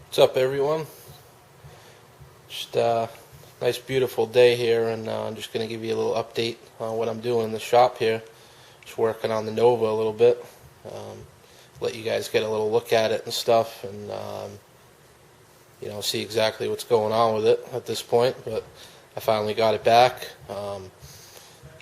What's up, everyone? Just a nice beautiful day here, and I'm just going to give you a little update on what I'm doing in the shop here. Just working on the Nova a little bit. Let you guys get a little look at it and stuff, and see exactly what's going on with it at this point. But I finally got it back.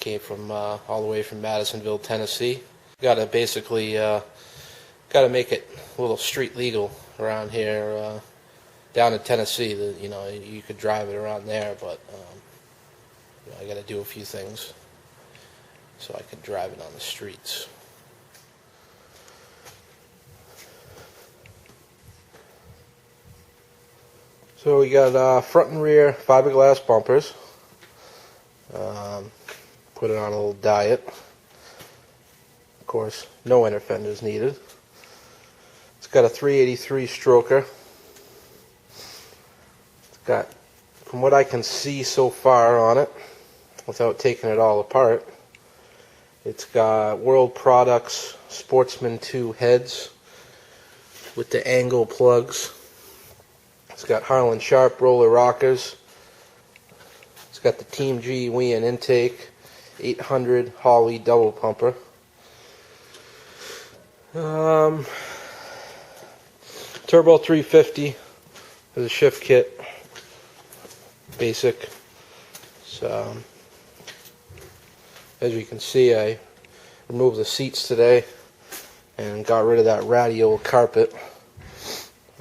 Came from all the way from Madisonville, Tennessee. Got to basically make it a little street legal around here. Down in Tennessee, you could drive it around there, but I got to do a few things so I can drive it on the streets. So we got front and rear fiberglass bumpers. Put it on a little diet. Of course, no inner fenders needed. It's got a 383 stroker. It's got, from what I can see so far on it, without taking it all apart, it's got World Products Sportsman 2 heads with the angle plugs. It's got Harlan Sharp roller rockers. It's got the Team G Wien intake, 800 Holley double pumper. Turbo 350 for the shift kit, basic. So, as you can see, I removed the seats today and got rid of that ratty old carpet.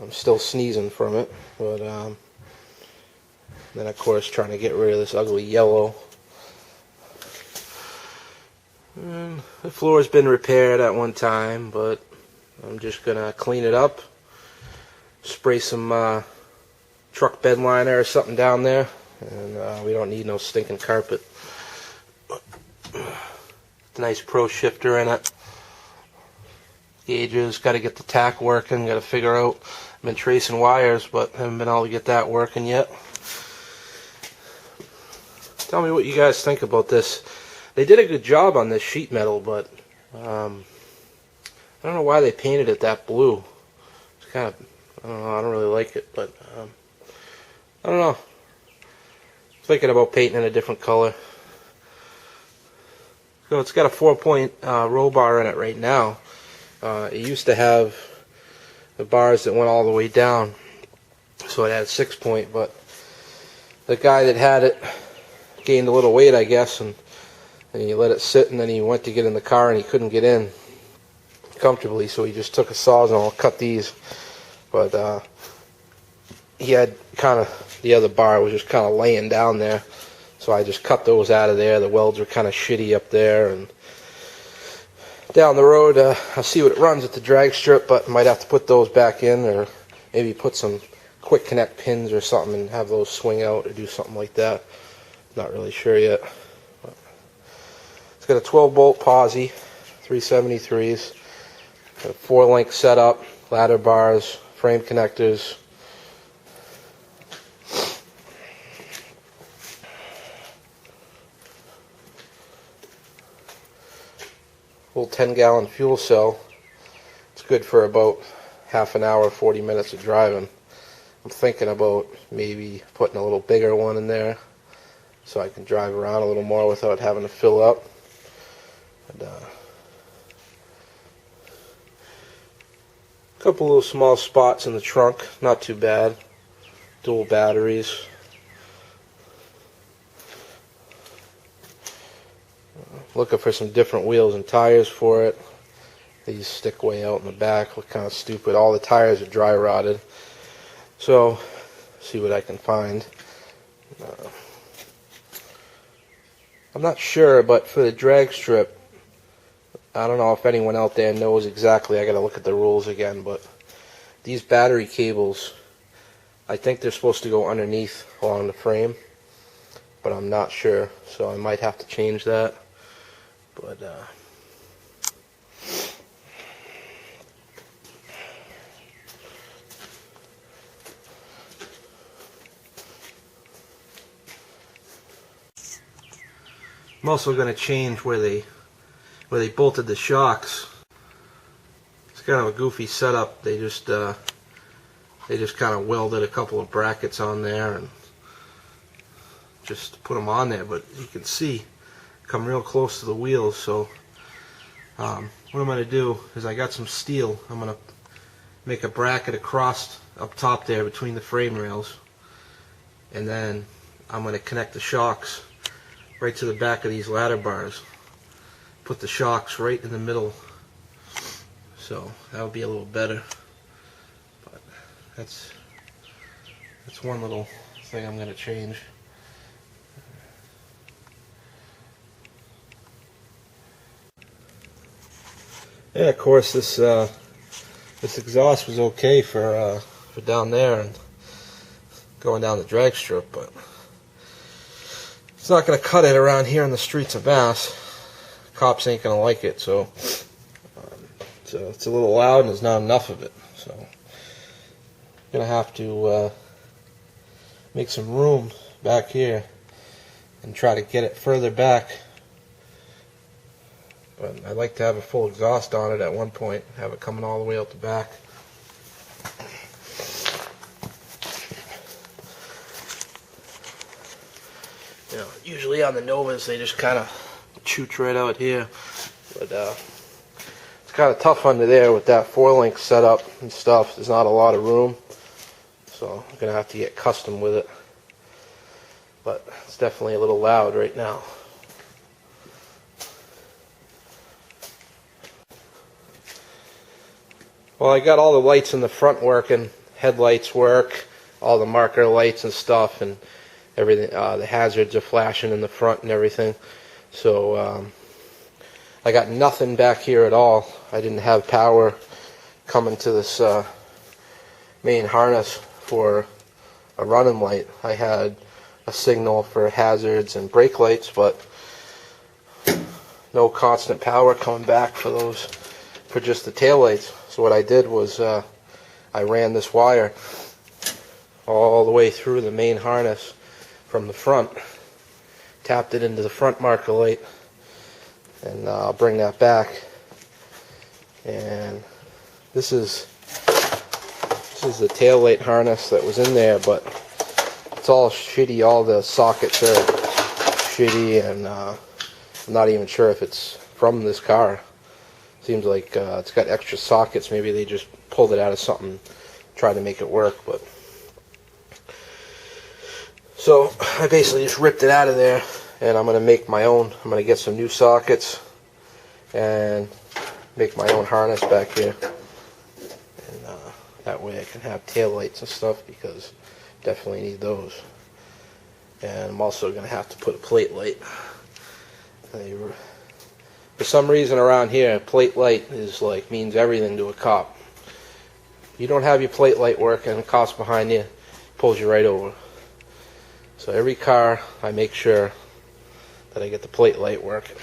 I'm still sneezing from it, but then of course trying to get rid of this ugly yellow. And the floor's been repaired at one time, but I'm just gonna clean it up, spray some truck bed liner or something down there, and we don't need no stinking carpet. Nice pro shifter in it. Gauges, got to get the tack working, got to figure out. I've been tracing wires, but haven't been able to get that working yet. Tell me what you guys think about this. They did a good job on this sheet metal, but I don't know why they painted it that blue. It's kind of, I don't know, I don't really like it, but I don't know. Thinking about painting in a different color. So it's got a 4-point roll bar in it right now. It used to have the bars that went all the way down, so it had a 6-point, but the guy that had it gained a little weight, I guess, and he let it sit, and then he went to get in the car and he couldn't get in comfortably, so he just took a Sawzall and cut these. But he had kind of, the other bar was just kind of laying down there, so I just cut those out of there. The welds were kind of shitty up there, and down the road I'll see what it runs at the drag strip, but might have to put those back in, or maybe put some quick connect pins or something and have those swing out or do something like that. Not really sure yet. But it's got a 12-bolt posi, 373s, got a 4-link setup, ladder bars, frame connectors. Little 10-gallon fuel cell. It's good for about half an hour, 40 minutes of driving. I'm thinking about maybe putting a little bigger one in there so I can drive around a little more without having to fill up. And, a couple little small spots in the trunk, not too bad. Dual batteries. Looking for some different wheels and tires for it. These stick way out in the back, look kind of stupid. All the tires are dry rotted. So, see what I can find. I'm not sure, but for the drag strip, I don't know if anyone out there knows exactly. I gotta look at the rules again, but these battery cables, I think they're supposed to go underneath along the frame, but I'm not sure, so I might have to change that. But I'm also going to change where they bolted the shocks. It's kind of a goofy setup. They just they just kind of welded a couple of brackets on there and just put them on there, but you can see come real close to the wheels. So what I'm going to do is I got some steel. I'm going to make a bracket across up top there between the frame rails, and then I'm going to connect the shocks right to the back of these ladder bars. Put the shocks right in the middle, so that'll be a little better. But that's one little thing I'm going to change. Yeah, of course this exhaust was okay for down there and going down the drag strip, but it's not going to cut it around here in the streets of Mass. Cops ain't going to like it, so it's a little loud and there's not enough of it. So I'm going to have to make some room back here and try to get it further back. But I'd like to have a full exhaust on it at one point, have it coming all the way out the back. You know, usually on the Novas they just kind of chooch right out here, but it's kind of tough under there with that 4-link setup and stuff. There's not a lot of room, so I'm gonna have to get custom with it. But it's definitely a little loud right now. Well, I got all the lights in the front working, headlights work, all the marker lights and stuff, and everything. The hazards are flashing in the front and everything. So I got nothing back here at all. I didn't have power coming to this main harness for a running light. I had a signal for hazards and brake lights, but no constant power coming back for those, for just the tail lights. So what I did was I ran this wire all the way through the main harness from the front, tapped it into the front marker light, and I'll bring that back. And this is the tail light harness that was in there, but it's all shitty. All the sockets are shitty, and I'm not even sure if it's from this car. Seems like it's got extra sockets. Maybe they just pulled it out of something, tried to make it work. But so I basically just ripped it out of there, and I'm going to make my own. I'm going to get some new sockets and make my own harness back here, and that way I can have tail lights and stuff, because definitely need those. And I'm also going to have to put a plate light. For some reason around here, plate light is means everything to a cop. You don't have your plate light working, and the cop's behind you, pulls you right over. So every car, I make sure that I get the plate light working.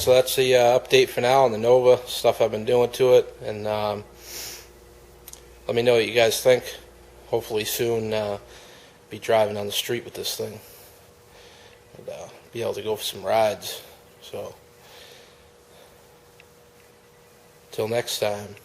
so that's the update for now on the Nova, stuff I've been doing to it, and let me know what you guys think. Hopefully soon be driving on the street with this thing and be able to go for some rides. So till next time.